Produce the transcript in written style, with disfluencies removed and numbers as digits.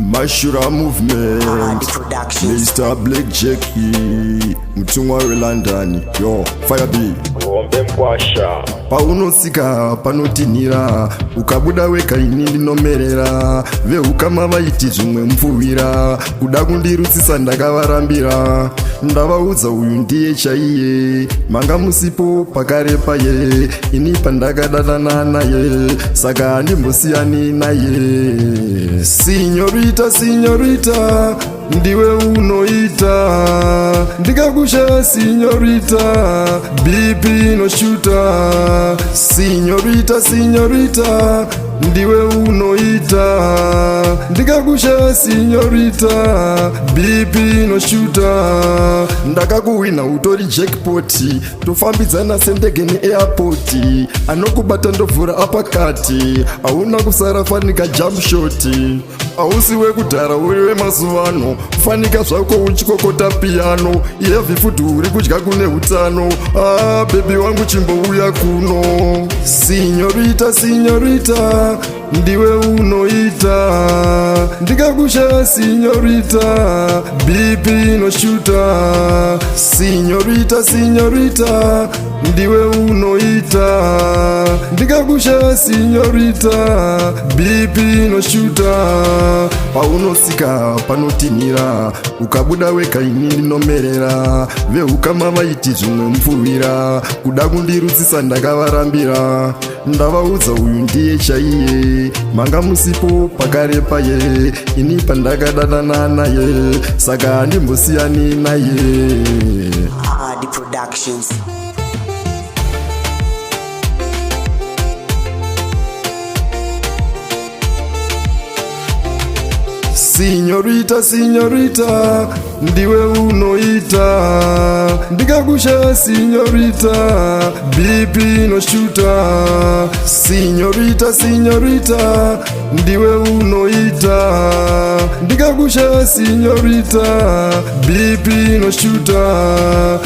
Mashura movement, Mr. Black Jackie, mtumwa wa London, yo, fire B. Mukwasha Paunosika panotinira, ukabuda weka inindi nomerera, veukama vaiti zvimwe mfuvira, kuda kundirutsisa ndakavarambira, ndavaudza uyu ndiye chaiye, manga musipo pakarepa ye, ini pandakadadana naye, saka handimbosiyani naye. Senorita, senorita, ndiwe unoita, ndikakusha senorita, BP no shooter. Senorita, senorita, ndiwe unoita, ndikakusha senorita, BP no shooter. Ndakakuwina utori jackpot, tofambidzana sendegeni airport, anokubata ndovhura apakati, hauna kusara fanika jump shot, hausi wekudhara uri wemazuvano, fanika zvako uchikokota piano, iyevhi futi uri kudya kune utano. Ah, bebi wangu chimbouya kuno. Senorita, senorita, ndiwe unoita, ndikakusha senorita, BP no shooter. Senorita, senorita, ndiwe unoita, ndikakusha senorita, BP no shooter. Paunosika panotinira, ukabuda weka inindi nomerera, veukama vaiti zvimwe mfuvira, kuda kundirutsisa ndakavarambira, ndavaudza uyu ndiye chaiye, manga musipo pakarepa ye, ini pandakadadana naye, saka handimbosiyani naye. The Productions. Senorita, senorita, ndiwe unoita, ndikakusha senorita, BP no shooter. Senorita, senorita, ndiwe unoita, ndikakusha senorita, BP no shooter.